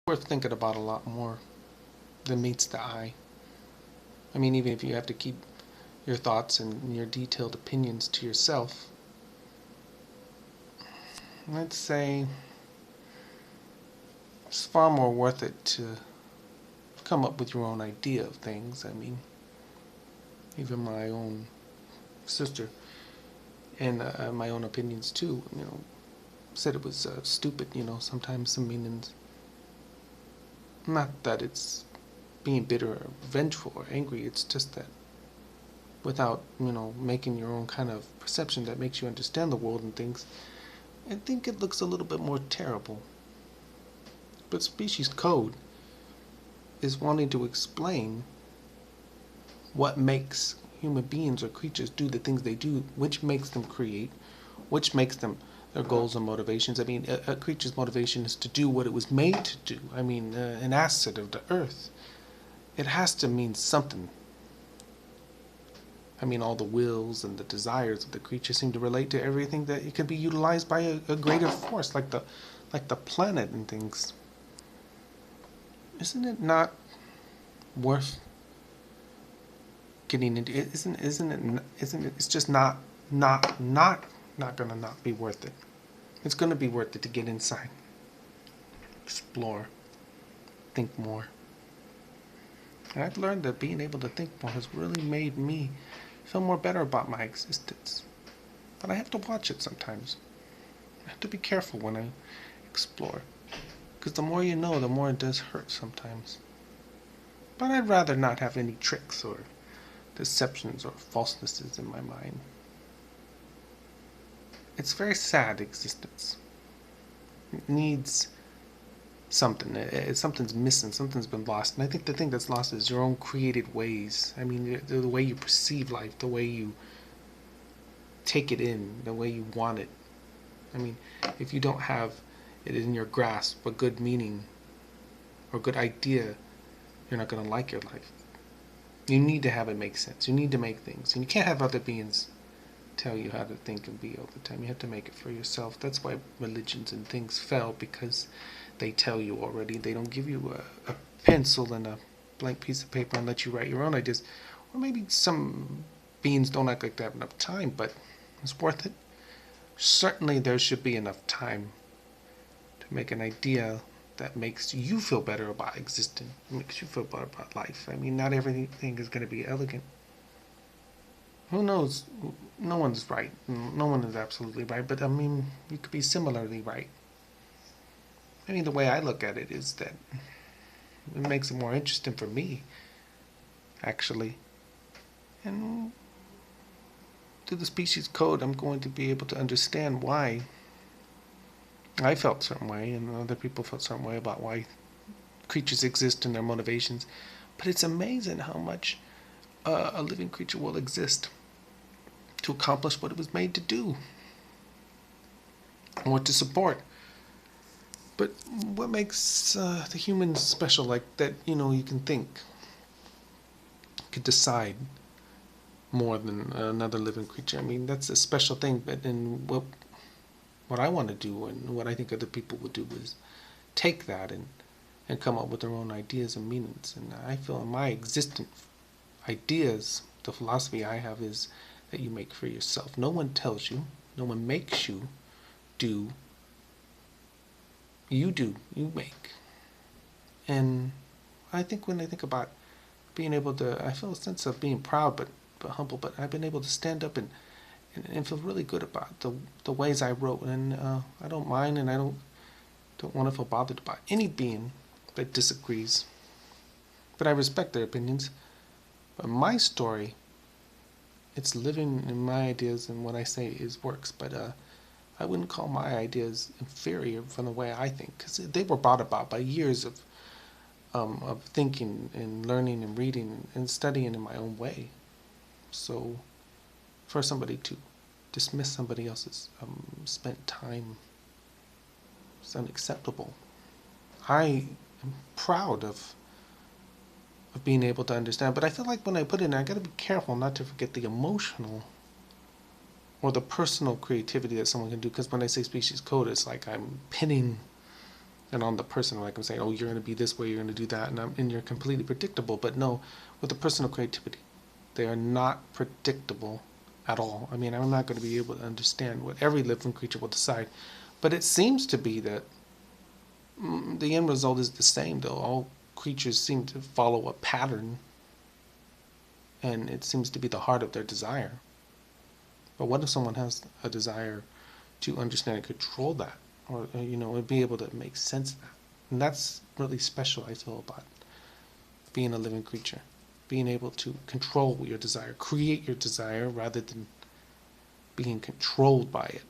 worth thinking about a lot more than meets the eye. I mean, even if you have to keep your thoughts and your detailed opinions to yourself, I'd say it's far more worth it to come up with your own idea of things. I mean, even my own sister and my own opinions too, said it was stupid, sometimes some meanings. Not that it's being bitter or vengeful or angry, it's just that without, making your own kind of perception that makes you understand the world and things, I think it looks a little bit more terrible. But species code is wanting to explain what makes human beings or creatures do the things they do, which makes them create, which makes them their goals and motivations. I mean, a creature's motivation is to do what it was made to do. I mean, an asset of the earth. It has to mean something. I mean, all the wills and the desires of the creature seem to relate to everything that it could be utilized by a greater force, like the planet and things. Isn't it not worth getting into? Isn't it? It's just not gonna not be worth it. It's gonna be worth it to get inside, explore, think more. And I've learned that being able to think more has really made me feel more better about my existence. But I have to watch it sometimes. I have to be careful when I explore. Because the more you know, the more it does hurt sometimes. But I'd rather not have any tricks or deceptions or falsenesses in my mind. It's a very sad existence. It needs something. Something's missing. Something's been lost. And I think the thing that's lost is your own created ways. I mean, the way you perceive life, the way you take it in, the way you want it. I mean, if you don't have it in your grasp, a good meaning or good idea, you're not going to like your life. You need to have it make sense. You need to make things. And you can't have other beings tell you how to think and be all the time. You have to make it for yourself. That's why religions and things fell, because they tell you already. They don't give you a pencil and a blank piece of paper and let you write your own ideas. Or maybe some beings don't act like they have enough time, but it's worth it. Certainly there should be enough time to make an idea that makes you feel better about existing, makes you feel better about life. I mean, not everything is going to be elegant. Who knows? No one's right. No one is absolutely right, but I mean, you could be similarly right. I mean, the way I look at it is that it makes it more interesting for me, actually. And through the species code, I'm going to be able to understand why I felt a certain way and other people felt a certain way about why creatures exist and their motivations. But it's amazing how much a living creature will exist to accomplish what it was made to do or to support. But what makes the humans special, like that, you can think, you can decide more than another living creature. I mean, that's a special thing. But in what I want to do and what I think other people would do is take that and come up with their own ideas and meanings. And I feel in my existent ideas, the philosophy I have is that you make for yourself. No one tells you, no one makes you do. You make. And I think when I think about being able to, I feel a sense of being proud but humble, but I've been able to stand up and feel really good about the ways I wrote. And I don't mind, and I don't want to feel bothered by any being that disagrees. But I respect their opinions. But my story, it's living in my ideas, and what I say is works. But I wouldn't call my ideas inferior from the way I think, because they were brought about by years of thinking and learning and reading and studying in my own way. So for somebody to dismiss somebody else's spent time is unacceptable. I am proud of being able to understand, but I feel like when I put it in, I got to be careful not to forget the emotional or the personal creativity that someone can do. Because when I say species code, it's like I'm pinning and on the person. Like I'm saying, oh, you're going to be this way, you're going to do that, and you're completely predictable. But no, with the personal creativity, they are not predictable at all. I mean, I'm not going to be able to understand what every living creature will decide, but it seems to be that the end result is the same, though. All creatures seem to follow a pattern, and it seems to be the heart of their desire. But what if someone has a desire to understand and control that, or and be able to make sense of that? And that's really special, I feel, about being a living creature, being able to control your desire, create your desire rather than being controlled by it.